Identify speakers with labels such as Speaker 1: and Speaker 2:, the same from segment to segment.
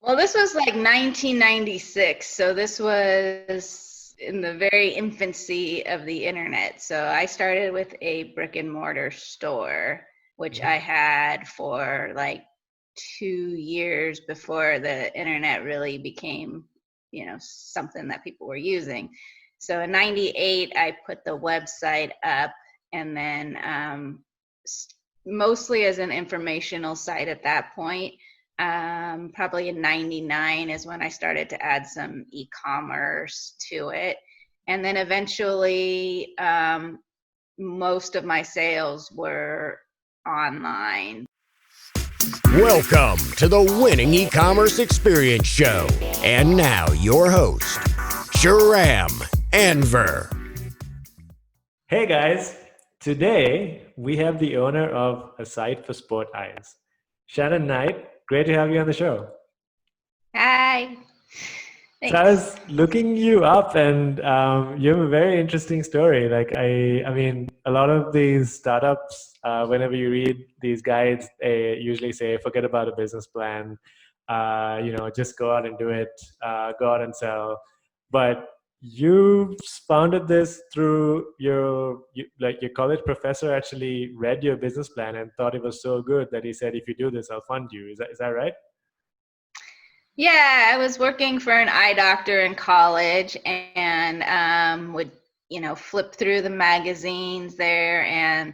Speaker 1: Well, this was like 1996, so this was in the very infancy of the internet. So I started with a brick and mortar store, which I
Speaker 2: Mhm.
Speaker 1: had for like 2 years before the internet really became, something that people were using. So in 98, I put the website up and then mostly as an informational site at that point. Probably in 99 is when I started to add some e-commerce to it. And then eventually, most of my sales were online.
Speaker 3: Welcome to the Winning E-commerce Experience Show. And now your host, Sharam Anver.
Speaker 2: Hey guys, today we have the owner of a site for sport eyes, Shannon Knight. Great to have you on the show.
Speaker 1: Hi,
Speaker 2: So I
Speaker 1: thanks.
Speaker 2: was looking you up, and you have a very interesting story. I mean, a lot of these startups, whenever you read these guides, they usually say, "Forget about a business plan. Just go out and do it. Go out and sell." But you founded this through your college professor actually read your business plan and thought it was so good that he said, "If you do this, I'll fund you." Is that right?
Speaker 1: Yeah, I was working for an eye doctor in college and would, flip through the magazines there. And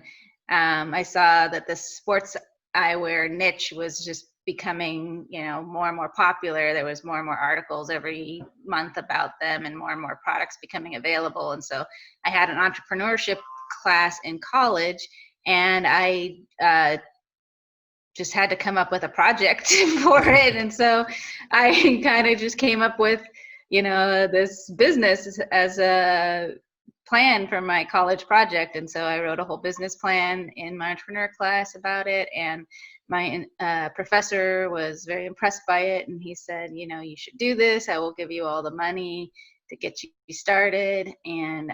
Speaker 1: I saw that the sports eyewear niche was just becoming, more and more popular. There was more and more articles every month about them and more products becoming available. And so I had an entrepreneurship class in college and I just had to come up with a project for it. And so I kind of just came up with, this business as a plan for my college project. And so I wrote a whole business plan in my entrepreneur class about it. And my professor was very impressed by it. And he said, you should do this. I will give you all the money to get you started. And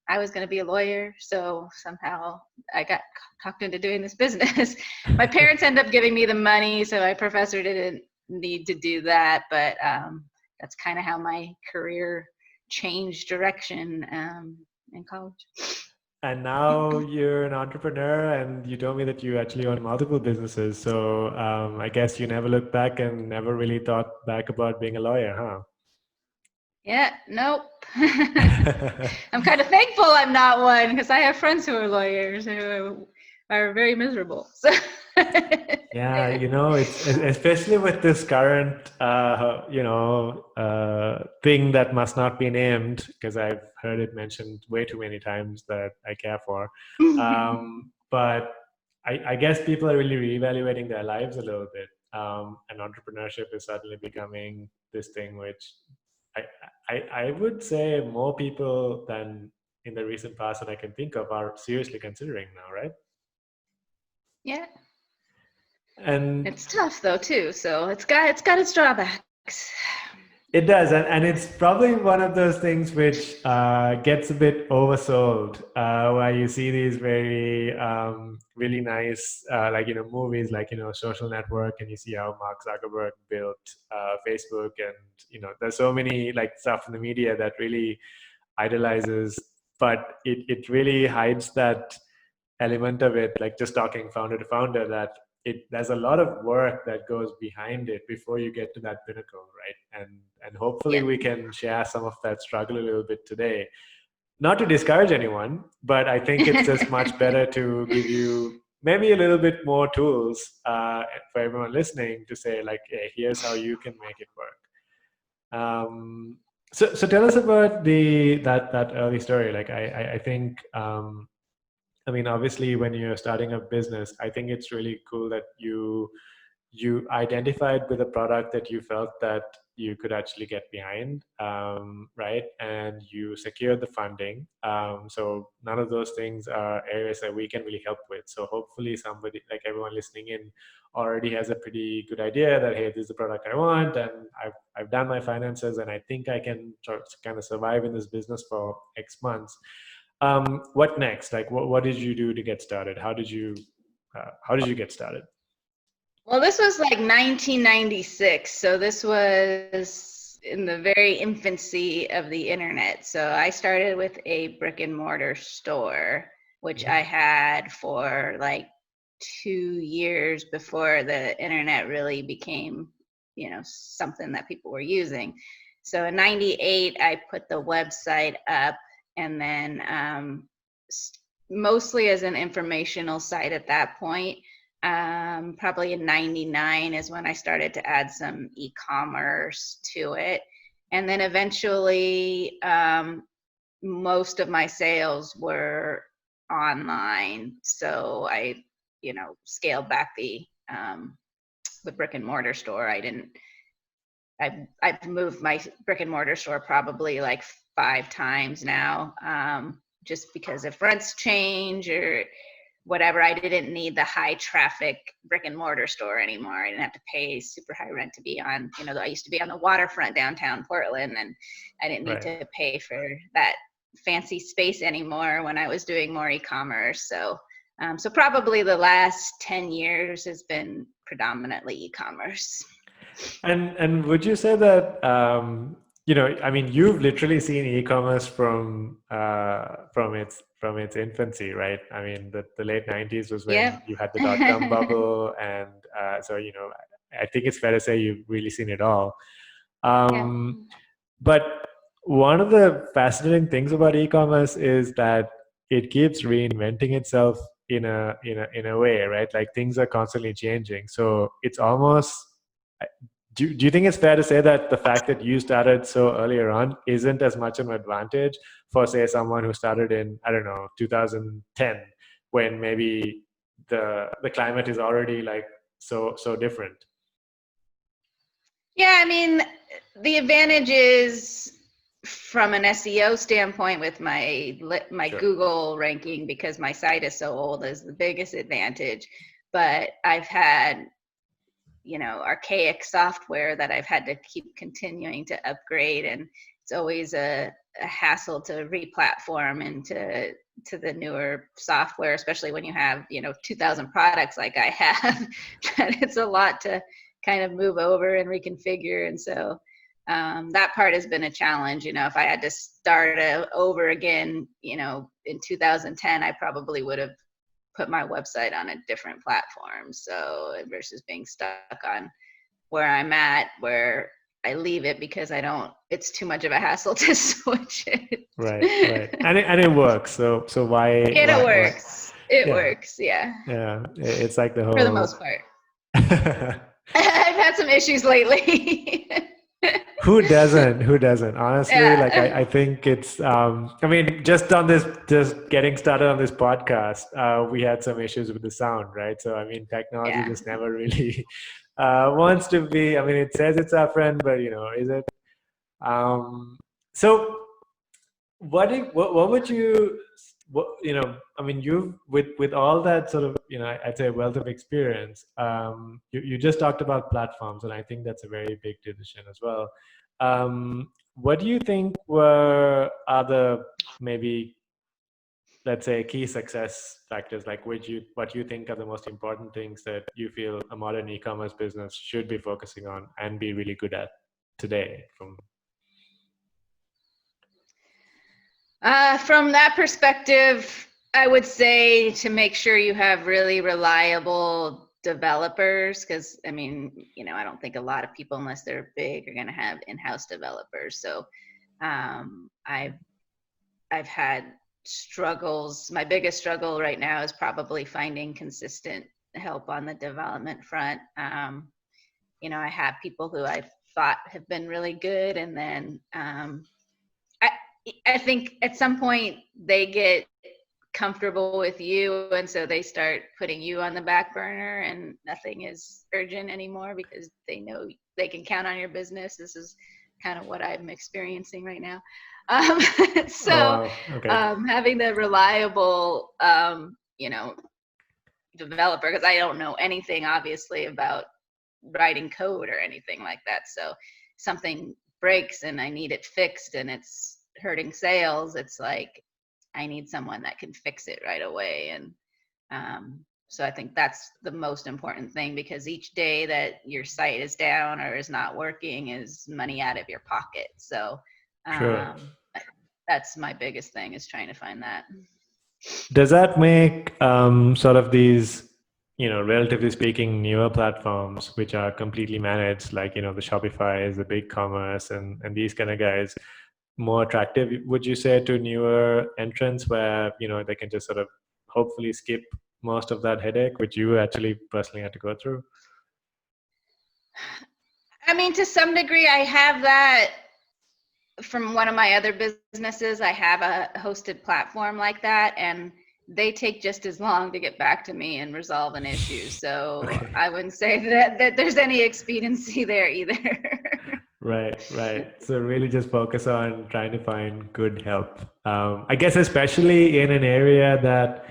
Speaker 1: I was going to be a lawyer. So somehow I got talked into doing this business. My parents ended up giving me the money. So my professor didn't need to do that. But that's kind of how my career changed direction in college.
Speaker 2: And now you're an entrepreneur, and you told me that you actually own multiple businesses. So I guess you never looked back and never really thought back about being a lawyer,
Speaker 1: Yeah, nope.
Speaker 2: huh?
Speaker 1: I'm kind of thankful I'm not one because I have friends who are lawyers who are very miserable. So
Speaker 2: Yeah, it's especially with this current, thing that must not be named because I've heard it mentioned way too many times that I care for. But I guess people are really reevaluating their lives a little bit. And entrepreneurship is suddenly becoming this thing which I, I would say more people than in the recent past that I can think of are seriously considering now, right?
Speaker 1: yeah,
Speaker 2: And
Speaker 1: it's tough though too. So it's got its drawbacks.
Speaker 2: it does, and it's probably one of those things which gets a bit oversold, where you see these very really nice, movies, like Social Network, and you see how Mark Zuckerberg built Facebook, and there's so many like stuff in the media that really idolizes, but it really hides that element of it, like just talking founder to founder, that there's a lot of work that goes behind it before you get to that pinnacle, right? And hopefully
Speaker 1: Yeah.
Speaker 2: we can share some of that struggle a little bit today, not to discourage anyone, but I think it's just much better to give you maybe a little bit more tools for everyone listening to say, like, hey, here's how you can make it work. So tell us about that early story. Like I think I mean, obviously, when you're starting a business, I think it's really cool that you identified with a product that you felt that you could actually get behind, right? And you secured the funding. So none of those things are areas that we can really help with. So hopefully, somebody, like everyone listening in, already has a pretty good idea that, hey, this is the product I want, and I've done my finances, and I think I can kind of survive in this business for X months. What next? Like, what did you do to get started? How did you get started?
Speaker 1: Well, this was like 1996, so this was in the very infancy of the internet. So I started with a brick and mortar store, which I had for like 2 years before the internet really became, something that people were using. So in 98, I put the website up, and then mostly as an informational site at that point. Probably in 99 is when I started to add some e-commerce to it. And then eventually, most of my sales were online. So I, scaled back the brick and mortar store. I've moved my brick and mortar store probably like 5 times now, just because if rents change or whatever, I didn't need the high traffic brick and mortar store anymore. I didn't have to pay super high rent to be on, I used to be on the waterfront downtown Portland, and I didn't need to pay for that fancy space anymore when I was doing more e-commerce. So probably the last 10 years has been predominantly e-commerce.
Speaker 2: And would you say that I mean, you've literally seen e-commerce from its infancy, right? I mean, the late 90s was when you had the dot-com bubble, and so I think it's fair to say you've really seen it all. But one of the fascinating things about e-commerce is that it keeps reinventing itself in a way, right? Like things are constantly changing, so it's almost. Do you think it's fair to say that the fact that you started so earlier on isn't as much of an advantage for, say, someone who started in, I don't know, 2010, when maybe the climate is already like so different?
Speaker 1: Yeah, I mean, the advantage is from an SEO standpoint with my Google ranking, because my site is so old, is the biggest advantage. But I've had archaic software that I've had to keep continuing to upgrade, and it's always a hassle to re-platform into the newer software, especially when you have 2,000 products like I have. It's a lot to kind of move over and reconfigure, and so that part has been a challenge. If I had to start over again, in 2010, I probably would have put my website on a different platform. So versus being stuck on where I'm at, where I leave it because it's too much of a hassle to switch it.
Speaker 2: Right. And it works. So why?
Speaker 1: It works. It works. Yeah.
Speaker 2: Yeah. It's like the whole.
Speaker 1: For the most part. I've had some issues lately.
Speaker 2: Who doesn't? Honestly, like I think it's. I mean, just getting started on this podcast, we had some issues with the sound, right? So I mean, technology just never really wants to be. I mean, it says it's our friend, but is it? So, what would you? I mean, you with all that sort of, I'd say wealth of experience, you just talked about platforms, and I think that's a very big decision as well. What do you think are the maybe, let's say, key success factors, like what you think are the most important things that you feel a modern e-commerce business should be focusing on and be really good at today?
Speaker 1: From that perspective, I would say to make sure you have really reliable developers, because I mean, I don't think a lot of people, unless they're big, are going to have in-house developers. So I've had struggles. My biggest struggle right now is probably finding consistent help on the development front. I have people who I thought have been really good, and then I think at some point they get comfortable with you, and so they start putting you on the back burner, and nothing is urgent anymore because they know they can count on your business. This is kind of what I'm experiencing right now. Having the reliable, developer, because I don't know anything obviously about writing code or anything like that. So something breaks and I need it fixed and it's hurting sales, it's like I need someone that can fix it right away. And So I think that's the most important thing, because each day that your site is down or is not working is money out of your pocket. So
Speaker 2: Sure.
Speaker 1: that's my biggest thing, is trying to find that.
Speaker 2: Does that make sort of these, relatively speaking, newer platforms, which are completely managed, like, the Shopify's, the Big Commerce, and these kind of guys, more attractive, would you say, to newer entrants, where, they can just sort of hopefully skip most of that headache, which you actually personally had to go through?
Speaker 1: I mean, to some degree, I have that from one of my other businesses. I have a hosted platform like that, and they take just as long to get back to me and resolve an issue. So
Speaker 2: Okay.
Speaker 1: I wouldn't say that there's any expediency there either.
Speaker 2: Right. So really just focus on trying to find good help. I guess especially in an area that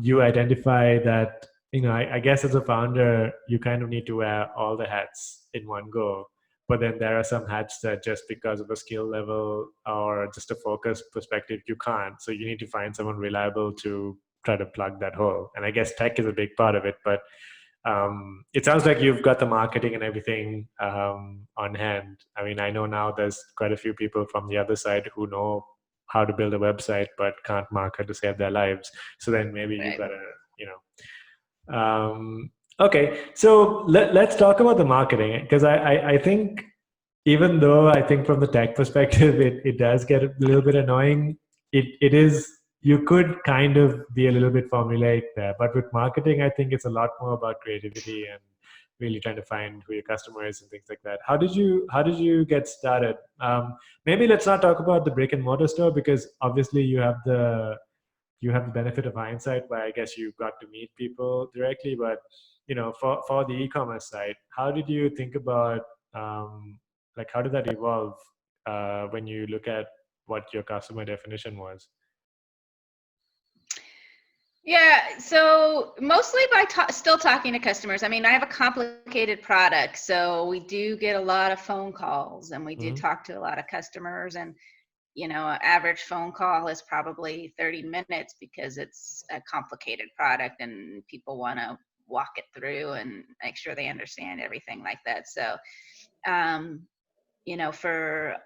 Speaker 2: you identify that, I guess as a founder, you kind of need to wear all the hats in one go. But then there are some hats that just because of a skill level or just a focus perspective, you can't. So you need to find someone reliable to try to plug that hole. And I guess tech is a big part of it, but it sounds like you've got the marketing and everything on hand. I mean, I know now there's quite a few people from the other side who know how to build a website but can't market to save their lives. So then maybe you've got to, okay. So let's talk about the marketing, because I think, even though I think from the tech perspective, it does get a little bit annoying. It is, you could kind of be a little bit formulaic there, but with marketing, I think it's a lot more about creativity and really trying to find who your customer is and things like that. How did you get started? Maybe let's not talk about the brick and mortar store, because obviously you have the benefit of hindsight, where I guess you got to meet people directly. But for the e-commerce side, how did you think about like, how did that evolve when you look at what your customer definition was?
Speaker 1: Yeah, so mostly by still talking to customers. I mean, I have a complicated product, so we do get a lot of phone calls, and we do talk to a lot of customers. And an average phone call is probably 30 minutes, because it's a complicated product and people want to walk it through and make sure they understand everything like that. So, for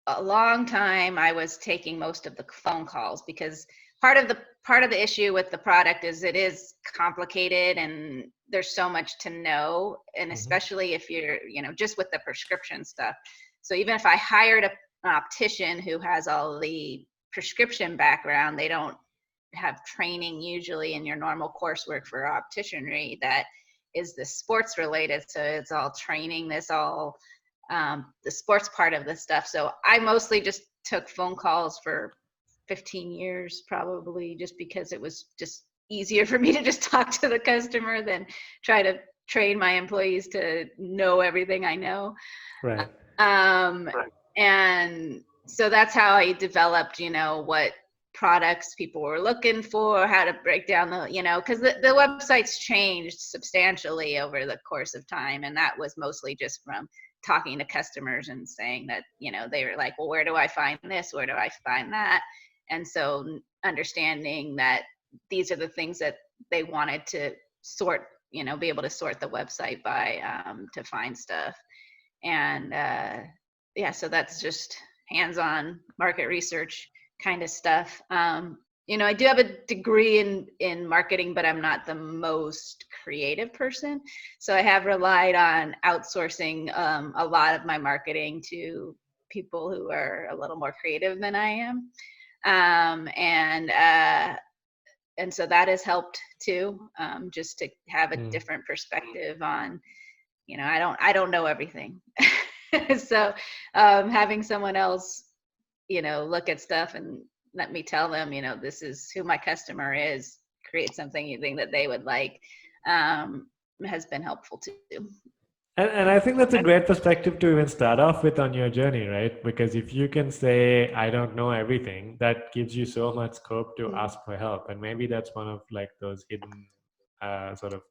Speaker 1: a long time, I was taking most of the phone calls, because part of the issue with the product is it is complicated and there's so much to know, and especially if you're just with the prescription stuff. So even if I hired an optician who has all the prescription background, they don't have training usually in your normal coursework for opticianry that is the sports related. So it's all training, this all the sports part of the stuff. So I mostly just took phone calls for 15 years, probably, just because it was just easier for me to just talk to the customer than try to train my employees to know everything I know.
Speaker 2: Right.
Speaker 1: And so that's how I developed, what products people were looking for, how to break down because the website's changed substantially over the course of time. And that was mostly just from talking to customers and saying that, they were like, well, where do I find this? Where do I find that? And so understanding that these are the things that they wanted to sort, be able to sort the website by to find stuff. And so that's just hands-on market research kind of stuff. I do have a degree in marketing, but I'm not the most creative person. So I have relied on outsourcing a lot of my marketing to people who are a little more creative than I am. And so that has helped too, just to have a different perspective on, I don't know everything. So having someone else, look at stuff and let me tell them, this is who my customer is, create something you think that they would like, has been helpful too.
Speaker 2: And I think that's a great perspective to even start off with on your journey, right? Because if you can say, I don't know everything, that gives you so much scope to ask for help. And maybe that's one of like those hidden sort of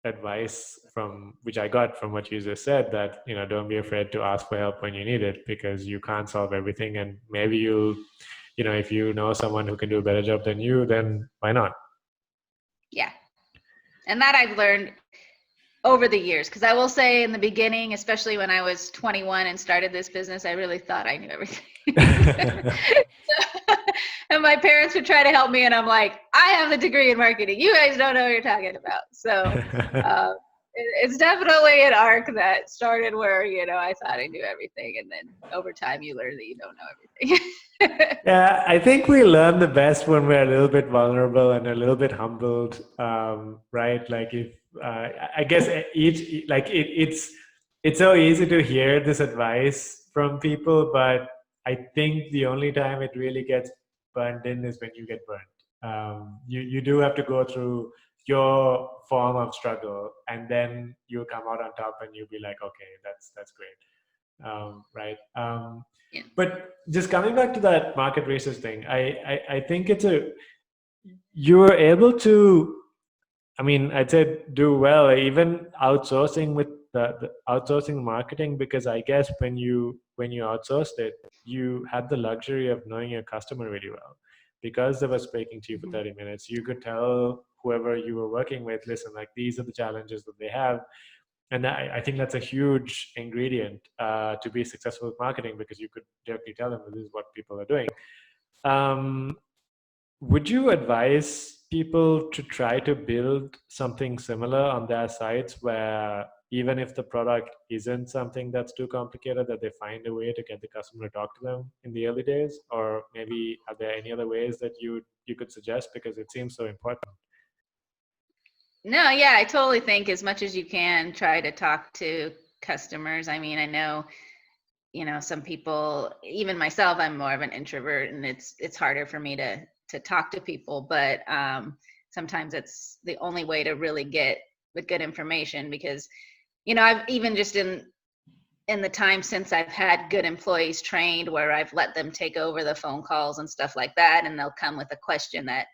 Speaker 2: advice from which I got from what you just said, that don't be afraid to ask for help when you need it, because you can't solve everything. And maybe if you know someone who can do a better job than you, then why not?
Speaker 1: Yeah, And that I've learned over the years, because I will say in the beginning, especially when I was 21 and started this business, I really thought I knew everything. And my parents would try to help me, and I'm like, I have the degree in marketing. You guys don't know what you're talking about. So it's definitely an arc that started where, I thought I knew everything. And then over time, you learn that you don't know everything.
Speaker 2: Yeah, I think we learn the best when we're a little bit vulnerable and a little bit humbled, right? Like if I guess it's so easy to hear this advice from people, but I think the only time it really gets burned in is when you get burnt. You do have to go through your form of struggle, and then you come out on top, and you'll be like, okay, that's great, right?
Speaker 1: Yeah.
Speaker 2: But just coming back to that market research thing, I think you were able to, I mean, I'd say do well, even outsourcing with the outsourcing marketing, because I guess when you outsourced it, you had the luxury of knowing your customer really well. Because they were speaking to you for 30 minutes, you could tell whoever you were working with, listen, like these are the challenges that they have. And I think that's a huge ingredient to be successful with marketing, because you could directly tell them that this is what people are doing. Would you advise people to try to build something similar on their sites, where even if the product isn't something that's too complicated, that they find a way to get the customer to talk to them in the early days? Or maybe are there any other ways that you could suggest, because it seems so important?
Speaker 1: No, yeah, I totally think as much as you can, try to talk to customers. I mean, I know, some people, even myself, I'm more of an introvert, and it's harder for me to talk to people, but sometimes it's the only way to really get the good information, because I've even just in the time since I've had good employees trained, where I've let them take over the phone calls and stuff like that, and they'll come with a question that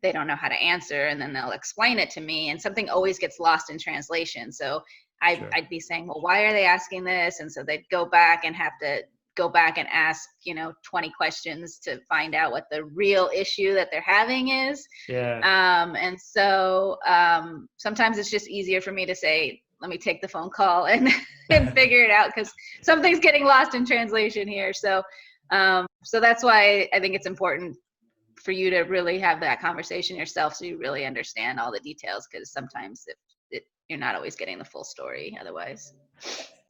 Speaker 1: they don't know how to answer, and then they'll explain it to me, and something always gets lost in translation. So I'd be saying, well, why are they asking this? And so they'd go back and have to go back and ask 20 questions to find out what the real issue that they're having is. And so sometimes it's just easier for me to say, let me take the phone call and figure it out, because something's getting lost in translation here. So so that's why I think it's important for you to really have that conversation yourself, so you really understand all the details, because sometimes you're not always getting the full story otherwise.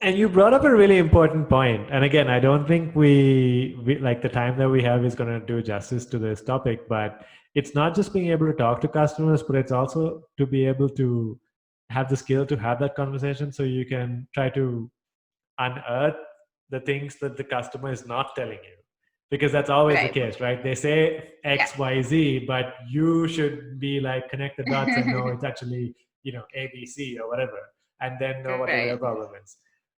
Speaker 2: And you brought up a really important point. And again, I don't think we like the time that we have is going to do justice to this topic, but it's not just being able to talk to customers, but it's also to be able to have the skill to have that conversation, so you can try to unearth the things that the customer is not telling you. Because that's always the case, right? They say X, Y, Z, but you should be like, connect the dots and know it's actually, A, B, C or whatever, and then know what the real problem is.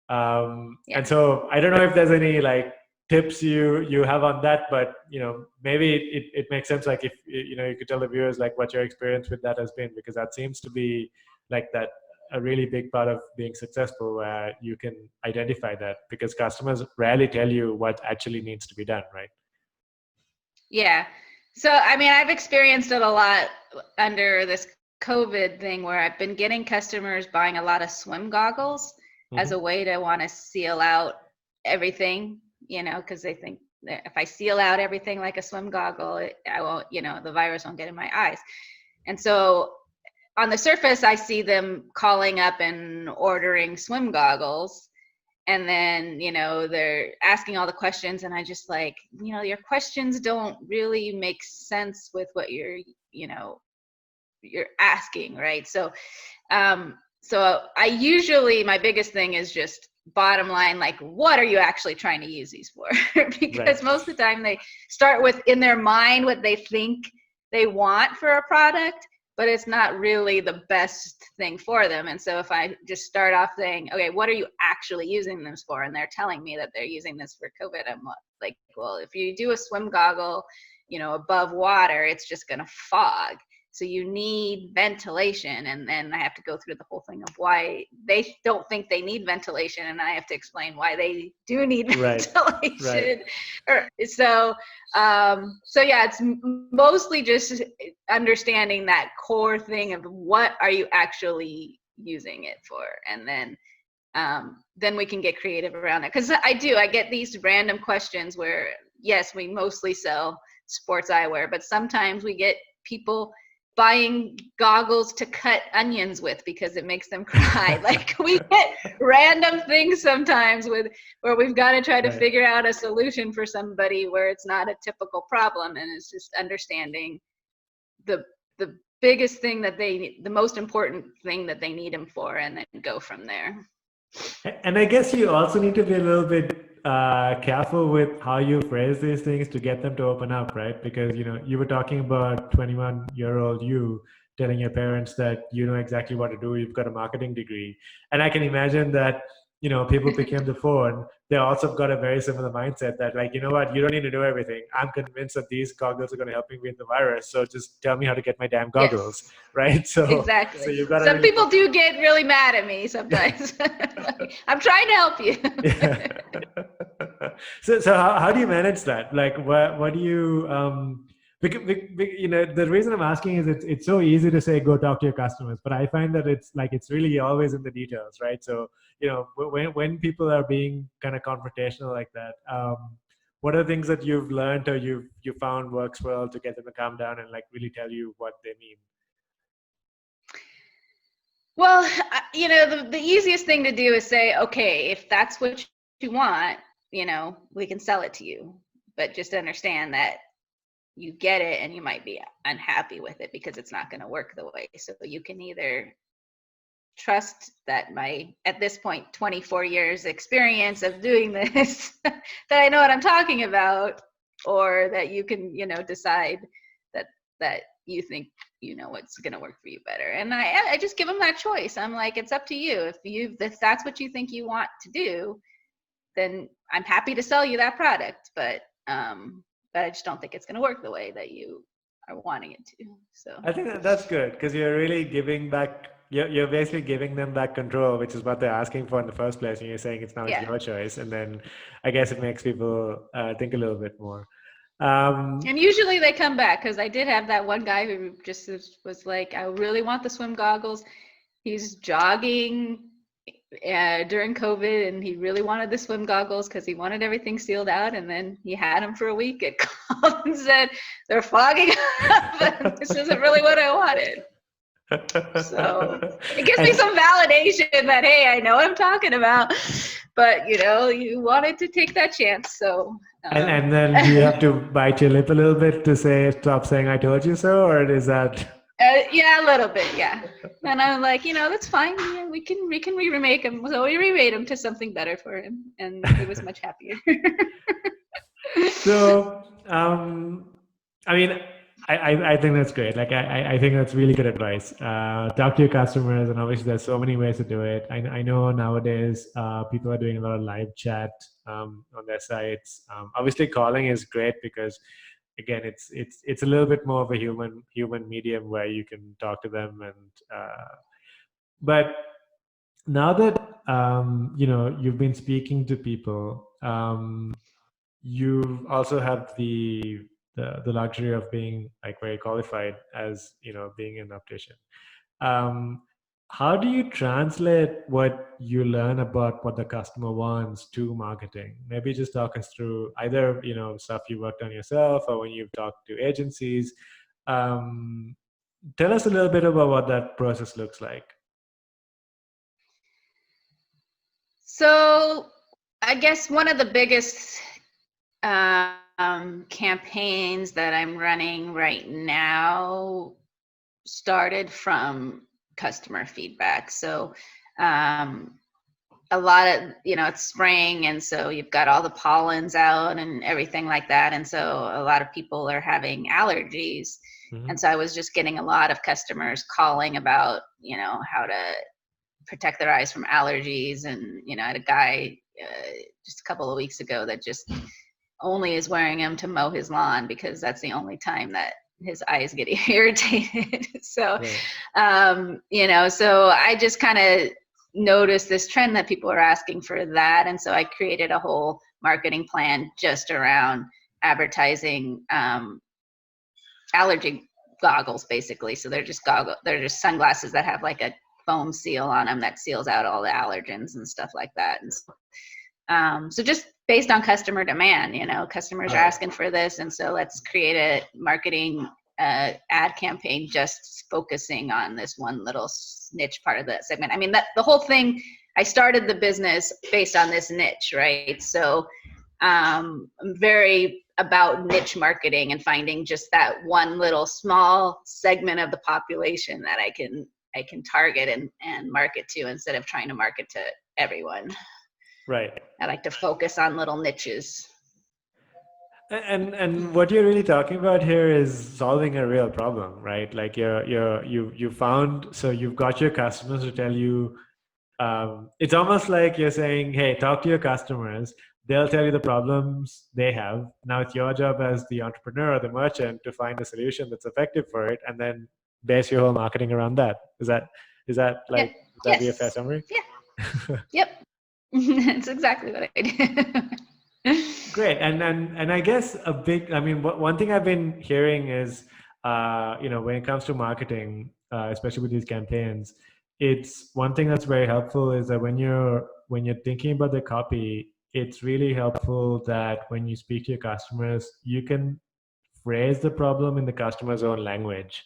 Speaker 2: And so I don't know if there's any like tips you have on that, but maybe it makes sense, like if you could tell the viewers like what your experience with that has been, because that seems to be like that a really big part of being successful, where you can identify that, because customers rarely tell you what actually needs to be done, right?
Speaker 1: Yeah. So I mean, I've experienced it a lot under this COVID thing, where I've been getting customers buying a lot of swim goggles as a way to want to seal out everything, because they think that if I seal out everything like a swim goggle, I won't, the virus won't get in my eyes. And so on the surface, I see them calling up and ordering swim goggles, and then they're asking all the questions, and I just like, your questions don't really make sense with what you're asking, right? So so I usually, my biggest thing is just bottom line, like, what are you actually trying to use these for? Because most of the time they start with, in their mind, what they think they want for a product, but it's not really the best thing for them. And so if I just start off saying, okay, what are you actually using this for? And they're telling me that they're using this for COVID. I'm like, well, if you do a swim goggle, above water, it's just going to fog. So you need ventilation. And then I have to go through the whole thing of why they don't think they need ventilation. And I have to explain why they do need ventilation. So yeah, it's mostly just understanding that core thing of what are you actually using it for. And then we can get creative around it. Because I get these random questions where, yes, we mostly sell sports eyewear, but sometimes we get people buying goggles to cut onions with because it makes them cry. Like, we get random things sometimes where we've got to try to figure out a solution for somebody where it's not a typical problem, and it's just understanding the biggest thing that the most important thing that they need them for, and then go from there.
Speaker 2: And I guess you also need to be a little bit careful with how you phrase these things to get them to open up, right? Because, you were talking about 21-year-old you telling your parents that you know exactly what to do, you've got a marketing degree. And I can imagine that, people pick up the phone, they also got a very similar mindset that, like, you know what, you don't need to do everything. I'm convinced that these goggles are going to help me beat the virus. So just tell me how to get my damn goggles, right? So
Speaker 1: exactly.
Speaker 2: So you've got
Speaker 1: Some people do get really mad at me sometimes. Like, I'm trying to help you.
Speaker 2: So how do you manage that? Like, what do you because, the reason I'm asking is it's so easy to say go talk to your customers, but I find that it's really always in the details, right? So when people are being kind of confrontational like that, what are things that you've learned or you found works well to get them to calm down and, like, really tell you what they mean?
Speaker 1: Well, the easiest thing to do is say, okay, if that's what you want, we can sell it to you, but just understand that you get it and you might be unhappy with it because it's not going to work the way. So you can either trust that at this point, 24 years experience of doing this, that I know what I'm talking about, or that you can, decide that you think what's going to work for you better. And I just give them that choice. I'm like, it's up to you. If that's what you think you want to do, then I'm happy to sell you that product, but I just don't think it's going to work the way that you are wanting it to. So
Speaker 2: I think that's good, because you're really giving back. You're basically giving them back control, which is what they're asking for in the first place. And you're saying it's your choice, and then I guess it makes people think a little bit more.
Speaker 1: And usually they come back, because I did have that one guy who just was like, I really want the swim goggles. He's jogging during COVID, and he really wanted the swim goggles because he wanted everything sealed out. And then he had them for a week. It called and said, they're fogging up, and this isn't really what I wanted. So it gives me some validation that, hey, I know what I'm talking about, but you wanted to take that chance. So
Speaker 2: and then do you have to bite your lip a little bit to stop saying I told you so, or is that
Speaker 1: yeah, a little bit, yeah. And I'm like, that's fine. Yeah, we can remake him. So we remade him to something better for him, and he was much happier.
Speaker 2: So I mean, I think that's great. Like, I think that's really good advice. Talk to your customers, and obviously there's so many ways to do it. I know nowadays people are doing a lot of live chat on their sites. Obviously calling is great because, again, it's a little bit more of a human medium where you can talk to them. And but now that you've been speaking to people, you also have the luxury of being, like, very qualified as being an optician. How do you translate what you learn about what the customer wants to marketing? Maybe just talk us through either stuff you worked on yourself or when you've talked to agencies. Tell us a little bit about what that process looks like.
Speaker 1: So I guess one of the biggest campaigns that I'm running right now started from customer feedback. So a lot of, it's spring, and so you've got all the pollens out and everything like that. And so a lot of people are having allergies. Mm-hmm. And so I was just getting a lot of customers calling about, how to protect their eyes from allergies. And, I had a guy just a couple of weeks ago that just only is wearing them to mow his lawn because that's the only time that his eyes get irritated. So,
Speaker 2: Right.
Speaker 1: you know, so I just kind of noticed this trend that people are asking for that. And so I created a whole marketing plan just around advertising allergy goggles, basically. So they're just sunglasses that have like a foam seal on them that seals out all the allergens and stuff like that. And so just based on customer demand, you know, customers are asking for this, and so let's create a marketing ad campaign just focusing on this one little niche part of the segment. I mean, that the whole thing, I started the business based on this niche, right? So I'm very about niche marketing and finding just that one little small segment of the population that I can target and market to instead of trying to market to everyone.
Speaker 2: Right.
Speaker 1: I like to focus on little niches.
Speaker 2: And what you're really talking about here is solving a real problem, right? Like you found, so you've got your customers to tell you, it's almost like you're saying, hey, talk to your customers. They'll tell you the problems they have. Now it's your job as the entrepreneur or the merchant to find a solution that's effective for it, and then base your whole marketing around that. Is that like, would that be a fair
Speaker 1: Yes.
Speaker 2: summary?
Speaker 1: Yeah. Yep. That's exactly what I do.
Speaker 2: Great, and I guess a big, I mean, one thing I've been hearing is, you know, when it comes to marketing, especially with these campaigns, it's one thing that's very helpful is that when you're thinking about the copy, it's really helpful that when you speak to your customers, you can phrase the problem in the customer's own language,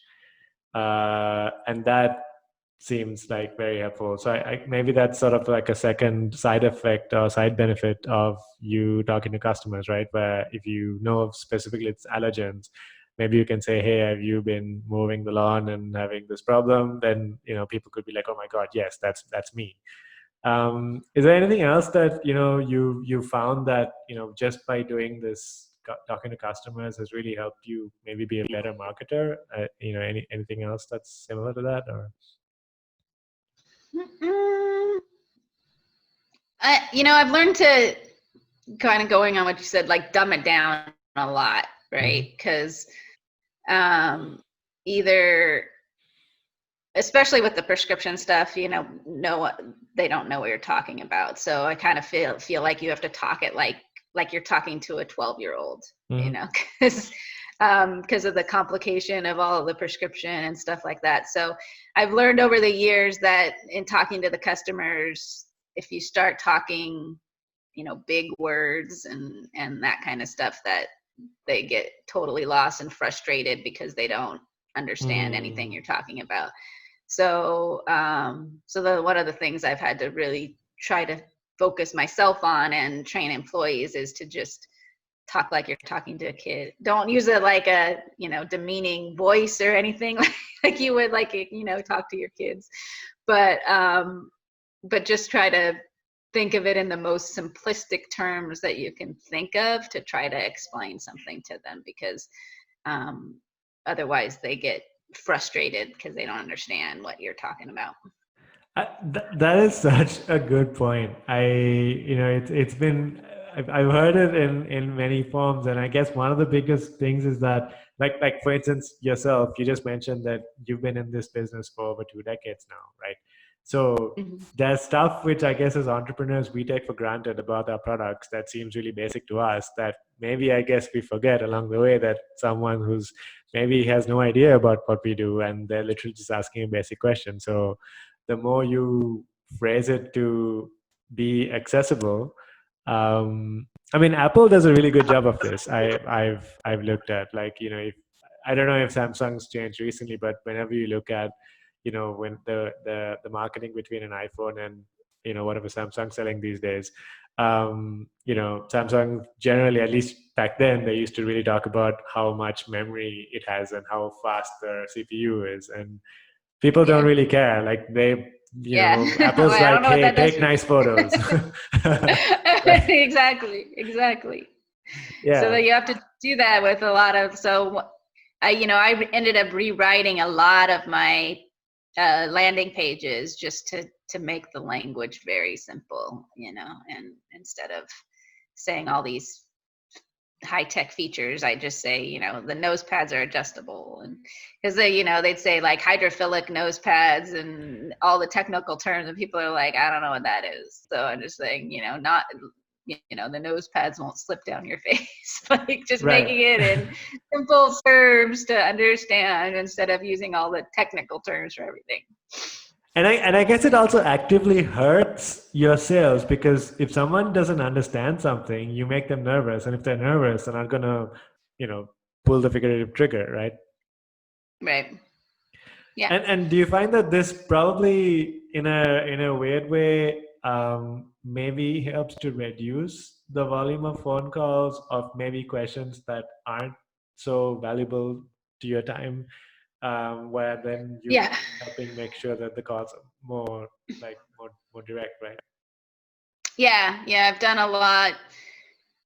Speaker 2: and that seems like very helpful. So maybe that's sort of like a second side effect or side benefit of you talking to customers, right? Where if you know specifically it's allergens, maybe you can say, hey, have you been mowing the lawn and having this problem? Then, you know, people could be like, oh my God, yes, that's me. Is there anything else that, you know, you found that, you know, just by doing this, talking to customers has really helped you maybe be a better marketer? You know, anything else that's similar to that, or?
Speaker 1: You know, I've learned to kind of going on what you said, like dumb it down a lot, right? Because either, especially with the prescription stuff, you know, they don't know what you're talking about. So I kind of feel like you have to talk it like you're talking to a 12-year-old, you know, because of the complication of all of the prescription and stuff like that. So I've learned over the years that in talking to the customers, if you start talking, you know, big words and that kind of stuff, that they get totally lost and frustrated because they don't understand anything you're talking about. So one of the things I've had to really try to focus myself on and train employees is to just talk like you're talking to a kid. Don't use it like a, you know, demeaning voice or anything like you would, like, you know, talk to your kids, but just try to think of it in the most simplistic terms that you can think of to try to explain something to them, because otherwise they get frustrated because they don't understand what you're talking about.
Speaker 2: That is such a good point. You know, it's been, I've heard it in many forms, and I guess one of the biggest things is that, like for instance, yourself, you just mentioned that you've been in this business for over 2 decades now, right? So there's stuff which I guess as entrepreneurs we take for granted about our products that seems really basic to us, that maybe I guess we forget along the way that someone who's maybe has no idea about what we do and they're literally just asking a basic question. So the more you phrase it to be accessible, I mean, Apple does a really good job of this. I've looked at, like, you know, I don't know if Samsung's changed recently, but whenever you look at, you know, when the marketing between an iPhone and, you know, whatever Samsung's selling these days, you know, Samsung generally, at least back then, they used to really talk about how much memory it has and how fast the CPU is, and people don't really care. Like you know, Apple's
Speaker 1: I
Speaker 2: like, hey, take nice photos. Right.
Speaker 1: Exactly.
Speaker 2: Yeah.
Speaker 1: So that you have to do that with a lot of, you know, I ended up rewriting a lot of my landing pages just to make the language very simple, you know, and instead of saying all these high-tech features. I just say, you know, the nose pads are adjustable, and because they, you know, they'd say like hydrophilic nose pads and all the technical terms, and people are like, I don't know what that is. So I'm just saying, you know, not, you know, the nose pads won't slip down your face, like just making it in simple terms to understand instead of using all the technical terms for everything.
Speaker 2: And I guess it also actively hurts your sales, because if someone doesn't understand something, you make them nervous, and if they're nervous, they're not gonna, you know, pull the figurative trigger, right?
Speaker 1: Right. Yeah.
Speaker 2: And do you find that this probably in a weird way maybe helps to reduce the volume of phone calls of maybe questions that aren't so valuable to your time, where then you
Speaker 1: Yeah.
Speaker 2: helping make sure that the calls are more like more direct, right?
Speaker 1: Yeah. I've done a lot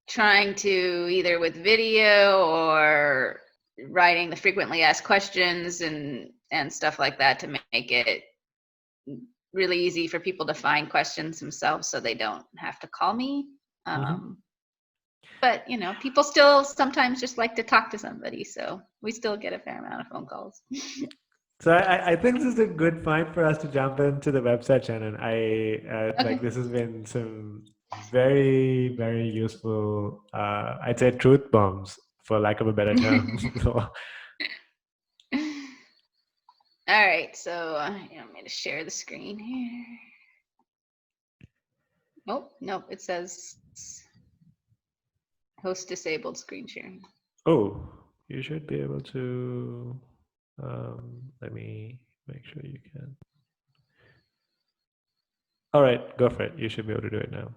Speaker 1: trying to either with video or writing the frequently asked questions and stuff like that to make it really easy for people to find questions themselves so they don't have to call me. But you know, people still sometimes just like to talk to somebody, so we still get a fair amount of phone calls.
Speaker 2: So I think this is a good point for us to jump into the website, Shannon.
Speaker 1: Okay.
Speaker 2: Like this has been some very, very useful, I'd say truth bombs, for lack of a better term.
Speaker 1: All right, so you want me to share the screen here? Oh, no, it says host disabled screen sharing.
Speaker 2: Oh, you should be able to, let me make sure you can. All right, go for it. You should be able to do it now.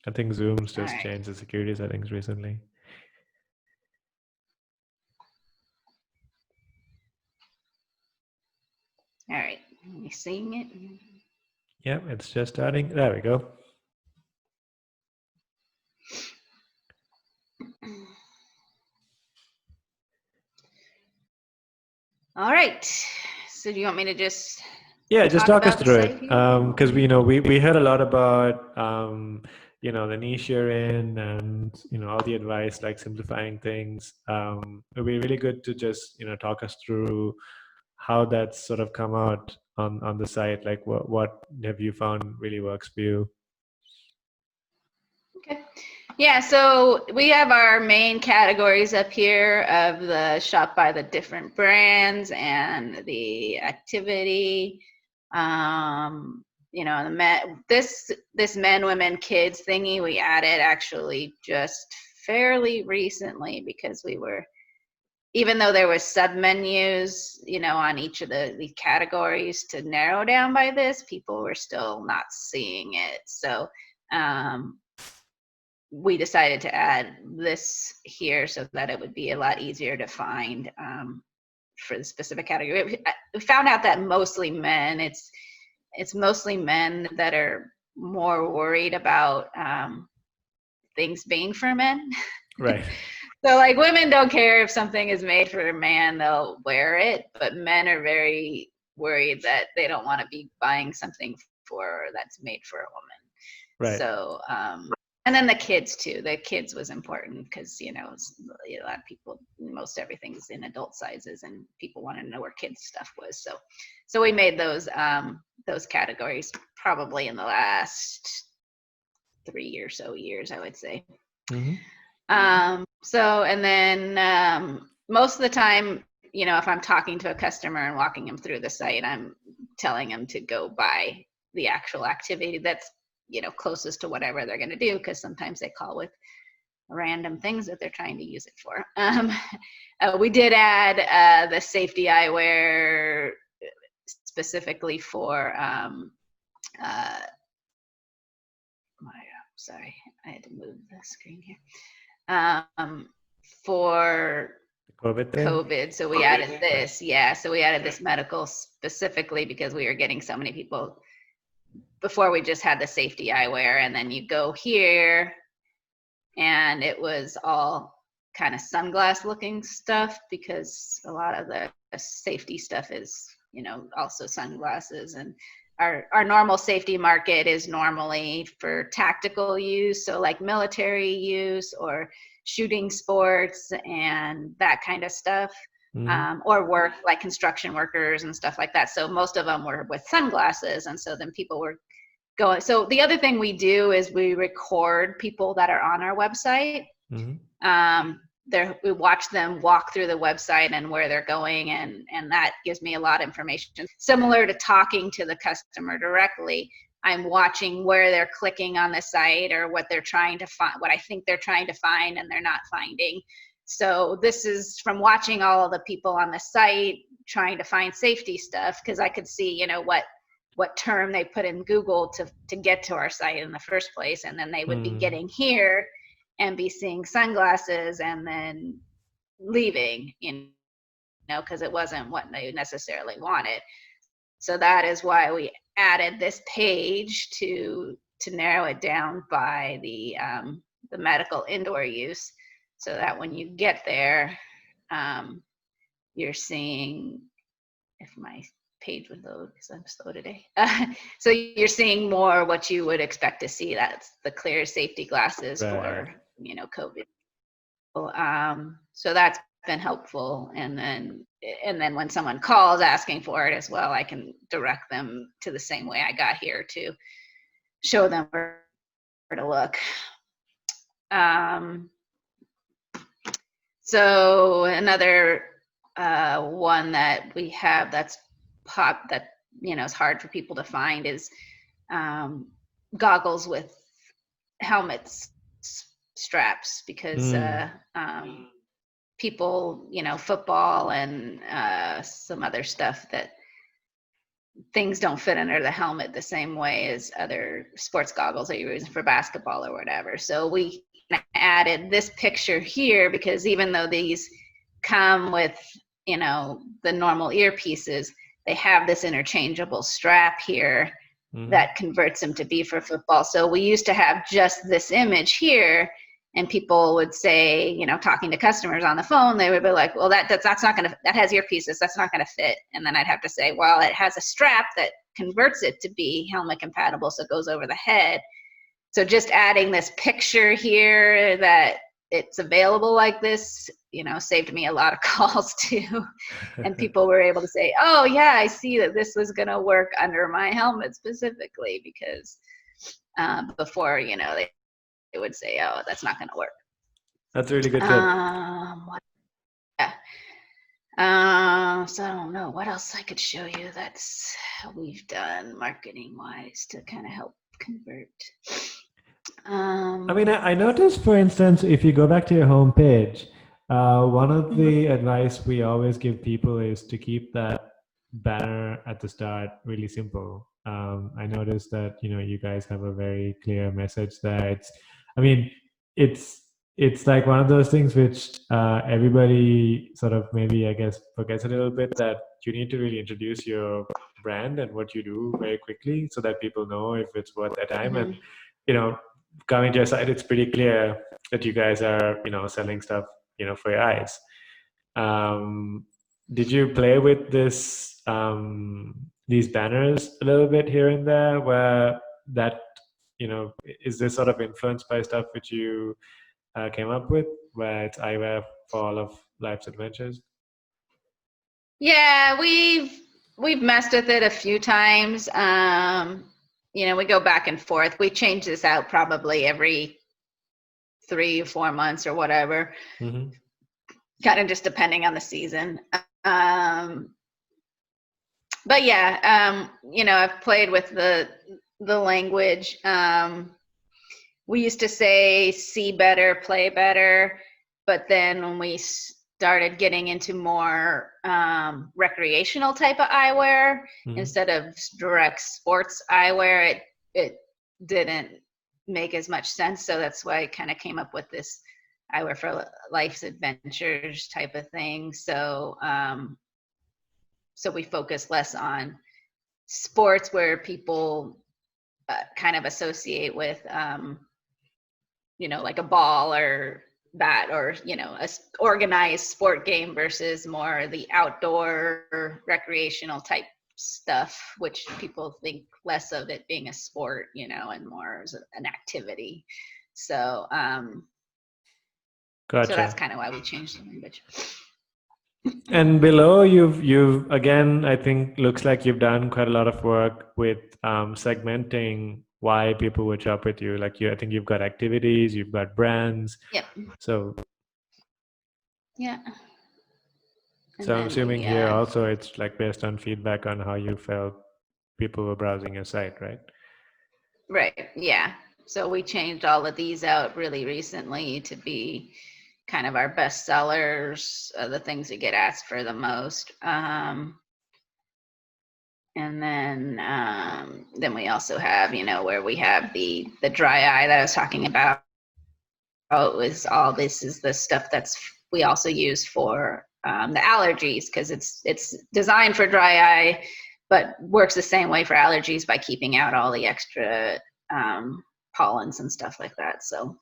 Speaker 2: I think Zoom's just changed the security settings recently.
Speaker 1: All right, are you seeing it?
Speaker 2: Yep, it's just starting. There we go.
Speaker 1: All right, so do you want me to just
Speaker 2: just talk us through it, because we heard a lot about the niche you're in, and all the advice like simplifying things. It'd be really good to just talk us through how that's sort of come out on the site. Like what have you found really works for you?
Speaker 1: Okay. Yeah, so we have our main categories up here of the shop by the different brands and the activity. The this men, women, kids thingy we added actually just fairly recently, because we were, even though there was sub menus, on each of the categories to narrow down by this, people were still not seeing it. So we decided to add this here so that it would be a lot easier to find for the specific category. We found out that mostly men, it's mostly men that are more worried about things being for men.
Speaker 2: Right.
Speaker 1: So like women don't care if something is made for a man, they'll wear it, but men are very worried that they don't want to be buying something that's made for a woman.
Speaker 2: Right.
Speaker 1: So and then the kids too. The kids was important because a lot of people, most everything's in adult sizes, and people wanted to know where kids stuff was. So we made those categories probably in the last 3 or so years, I would say.
Speaker 2: Mm-hmm.
Speaker 1: So and then most of the time, if I'm talking to a customer and walking them through the site, I'm telling them to go buy the actual activity that's closest to whatever they're going to do, because sometimes they call with random things that they're trying to use it for. We did add the safety eyewear specifically for sorry, I had to move the screen here. For COVID, so we added this. Yeah, so we added this medical specifically because we were getting so many people. Before, we just had the safety eyewear, and then you go here and it was all kind of sunglass looking stuff, because a lot of the safety stuff is also sunglasses. And our normal safety market is normally for tactical use, so like military use or shooting sports and that kind of stuff,
Speaker 2: Mm-hmm.
Speaker 1: or work like construction workers and stuff like that. So most of them were with sunglasses. And so then people were going. So the other thing we do is we record people that are on our website.
Speaker 2: Mm-hmm.
Speaker 1: We watch them walk through the website and where they're going, and that gives me a lot of information. Similar to talking to the customer directly, I'm watching where they're clicking on the site or what they're trying to find, what I think they're trying to find and they're not finding. So this is from watching all of the people on the site trying to find safety stuff, because I could see, what term they put in Google to get to our site in the first place, and then they would be getting here and be seeing sunglasses and then leaving, because it wasn't what they necessarily wanted. So that is why we added this page to narrow it down by the medical indoor use, so that when you get there, you're seeing, if my page would load because I'm slow today. So you're seeing more what you would expect to see. That's the clear safety glasses
Speaker 2: Right.
Speaker 1: for, COVID. So that's been helpful. And then when someone calls asking for it as well, I can direct them to the same way I got here to show them where to look. So another one that we have that's that is hard for people to find is goggles with helmets straps, because people, football and some other stuff, that things don't fit under the helmet the same way as other sports goggles that you're using for basketball or whatever. So we added this picture here, because even though these come with, the normal earpieces, they have this interchangeable strap here that converts them to be for football. So we used to have just this image here, and people would say, talking to customers on the phone, they would be like, well, that's not going to, that has earpieces, that's not going to fit. And then I'd have to say, well, it has a strap that converts it to be helmet compatible, so it goes over the head. So just adding this picture here that it's available like this, saved me a lot of calls too. And people were able to say, oh yeah, I see that this was going to work under my helmet specifically, because before, they would say, oh, that's not going to work.
Speaker 2: That's a really good tip.
Speaker 1: Yeah. So I don't know what else I could show you that's we've done marketing wise to kind of help convert.
Speaker 2: I mean, I noticed, for instance, if you go back to your homepage, one of the advice we always give people is to keep that banner at the start really simple. I noticed that, you guys have a very clear message there. It's like one of those things which everybody sort of maybe, I guess, forgets a little bit, that you need to really introduce your brand and what you do very quickly, so that people know if it's worth their time. And, coming to your site, it's pretty clear that you guys are, selling stuff, for your eyes. Did you play with this, these banners a little bit here and there, where that, is this sort of influenced by stuff which you came up with, where it's eyewear for all of life's adventures?
Speaker 1: Yeah, we've messed with it a few times. We go back and forth. We change this out probably every 3 or 4 months or whatever, kind of just depending on the season. But yeah, I've played with the language. We used to say see better, play better, but then when we started getting into more recreational type of eyewear, instead of direct sports eyewear, it didn't make as much sense. So that's why I kind of came up with this eyewear for life's adventures type of thing. So so we focus less on sports, where people kind of associate with like a ball or bat, or a organized sport game, versus more the outdoor recreational type stuff, which people think less of it being a sport, and more as an activity. So
Speaker 2: Gotcha.
Speaker 1: So that's kind of why we changed the language.
Speaker 2: And below, you've again, I think, looks like you've done quite a lot of work with segmenting why people would shop with you. Like I think you've got activities, you've got brands.
Speaker 1: Yep.
Speaker 2: So
Speaker 1: Yeah.
Speaker 2: so I'm assuming here also it's like based on feedback on how you felt people were browsing your site, right?
Speaker 1: Right. Yeah. So we changed all of these out really recently to be kind of our best sellers, the things that get asked for the most. And then we also have, where we have the dry eye that I was talking about. This is the stuff we also use for the allergies, because it's designed for dry eye, but works the same way for allergies by keeping out all the extra pollens and stuff like that. So.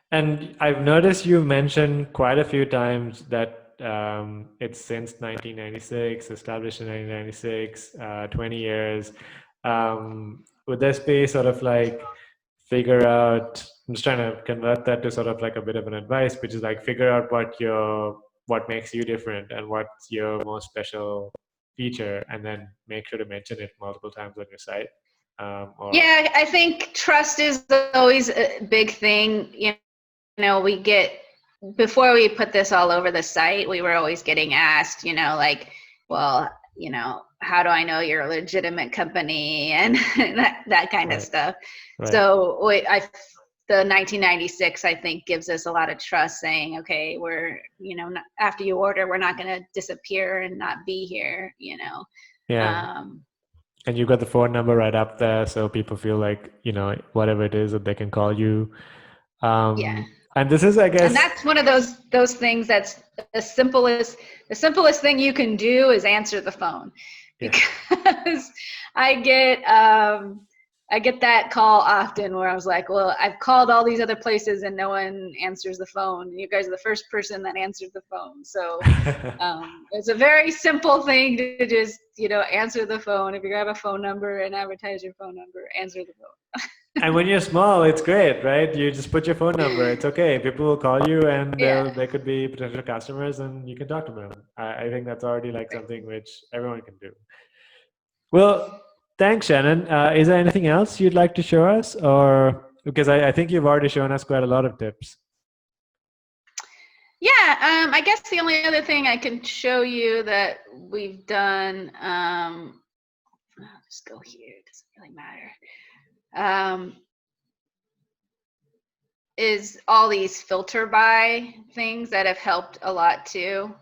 Speaker 2: And I've noticed you mentioned quite a few times that it's since 1996, established in 1996, 20 years. Would this be sort of like figure out, I'm just trying to convert that to sort of like a bit of an advice, which is like figure out what makes you different and what's your most special feature, and then make sure to mention it multiple times on your site.
Speaker 1: Yeah, I think trust is always a big thing. Before we put this all over the site, we were always getting asked, like, well, how do I know you're a legitimate company, and that kind of stuff. Right. So the 1996, I think, gives us a lot of trust, saying, okay, we're, after you order, we're not going to disappear and not be here,
Speaker 2: Yeah. And you've got the phone number right up there, so people feel like, whatever it is that they can call you.
Speaker 1: Yeah.
Speaker 2: And this is, I guess,
Speaker 1: and that's one of those things that's the simplest thing you can do is answer the phone, because I get that call often where I was like, well, I've called all these other places and no one answers the phone. You guys are the first person that answered the phone. So it's a very simple thing to just, answer the phone. If you grab a phone number and advertise your phone number, answer the phone.
Speaker 2: And when you're small, it's great, right? You just put your phone number. It's okay. People will call you, and they could be potential customers, and you can talk to them. I think that's already like something which everyone can do. Well, thanks, Shannon. Is there anything else you'd like to show us, or because I think you've already shown us quite a lot of tips.
Speaker 1: Yeah, I guess the only other thing I can show you that we've done, I'll just go here, it doesn't really matter, is all these filter by things that have helped a lot too.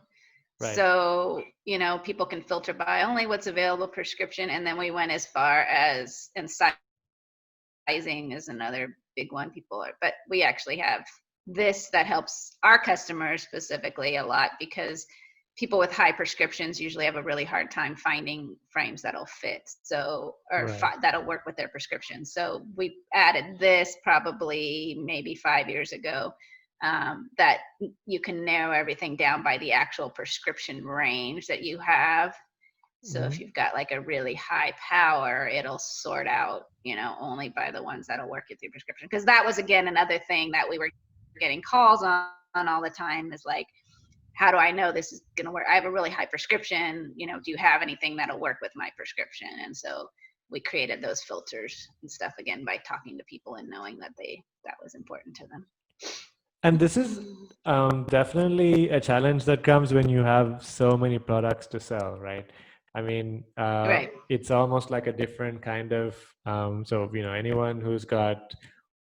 Speaker 1: Right. So, people can filter by only what's available prescription, and then we went as far as, and sizing is another big one but we actually have this that helps our customers specifically a lot, because people with high prescriptions usually have a really hard time finding frames that'll fit, that'll work with their prescription. So we added this probably maybe 5 years ago, that you can narrow everything down by the actual prescription range that you have. So if you've got like a really high power, it'll sort out, only by the ones that'll work with your prescription. Because that was, again, another thing that we were getting calls on all the time, is like, how do I know this is going to work? I have a really high prescription, do you have anything that'll work with my prescription? And so we created those filters and stuff, again, by talking to people and knowing that was important to them.
Speaker 2: And this is definitely a challenge that comes when you have so many products to sell, right? I mean, right. It's almost like a different kind of, so, anyone who's got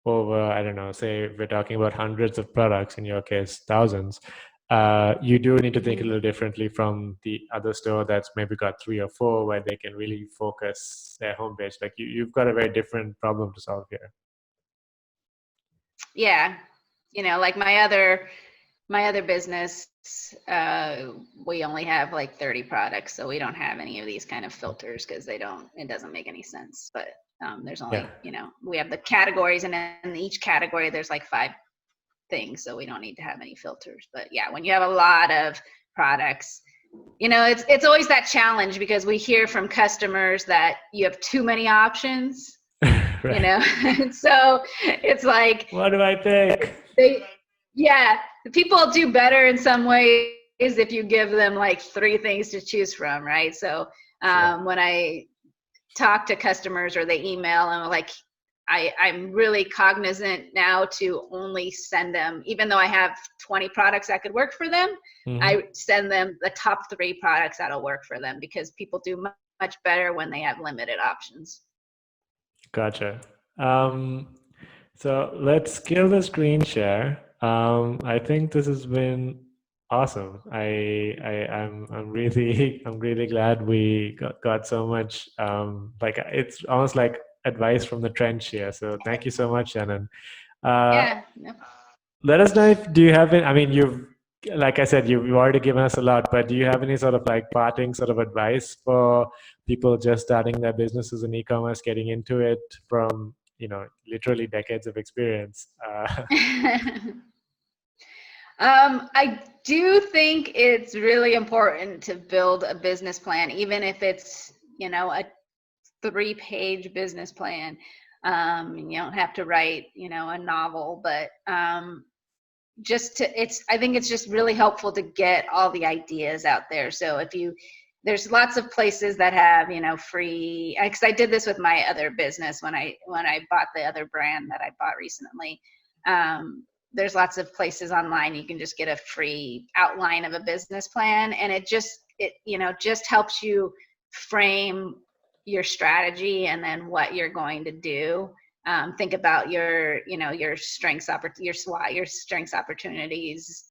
Speaker 2: over, I don't know, say we're talking about hundreds of products, in your case, thousands, you do need to think a little differently from the other store that's maybe got 3 or 4 where they can really focus their homepage. Like you've got a very different problem to solve here.
Speaker 1: Yeah. Like my other business, we only have like 30 products, so we don't have any of these kind of filters, because it doesn't make any sense. But there's only, we have the categories, and in each category there's like 5 things, so we don't need to have any filters. But yeah, when you have a lot of products, it's always that challenge, because we hear from customers that you have too many options. you know. So it's like,
Speaker 2: what do I pick?
Speaker 1: yeah, people do better in some ways if you give them like 3 things to choose from, right? So when I talk to customers or they email, and like, I'm really cognizant now to only send them, even though I have 20 products that could work for them, I send them the top 3 products that'll work for them, because people do much better when they have limited options.
Speaker 2: Gotcha. So let's kill the screen share. I think this has been awesome. I'm really I'm really glad we got so much. Like it's almost like advice from the trench here. So thank you so much, Shannon.
Speaker 1: Yeah.
Speaker 2: Let us know if do you have any, I mean, you've, like I said, you've already given us a lot, but do you have any sort of like parting sort of advice for people just starting their businesses in e-commerce, getting into it from, literally decades of experience?
Speaker 1: I do think it's really important to build a business plan, even if it's, a 3-page business plan. You don't have to write, a novel, but I think it's just really helpful to get all the ideas out there. So there's lots of places that have, free, because I did this with my other business when I bought the other brand that I bought recently. There's lots of places online you can just get a free outline of a business plan, and it just helps you frame your strategy and then what you're going to do. Think about your strengths, your SWOT, your strengths, opportunities,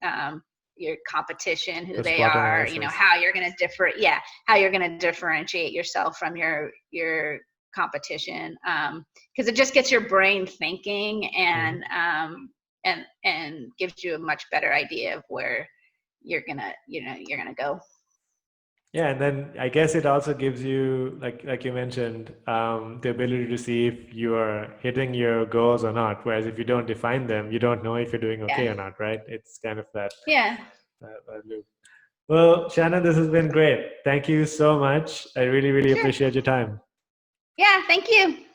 Speaker 1: your competition, who they are, how you're going to differentiate yourself from your competition. Because it just gets your brain thinking, and gives you a much better idea of where you're gonna go.
Speaker 2: Yeah, and then I guess it also gives you, like you mentioned, the ability to see if you are hitting your goals or not. Whereas if you don't define them, you don't know if you're doing okay or not, right? It's kind of that loop. Well, Shannon, this has been great. Thank you so much. I really, really appreciate your time.
Speaker 1: Yeah, thank you.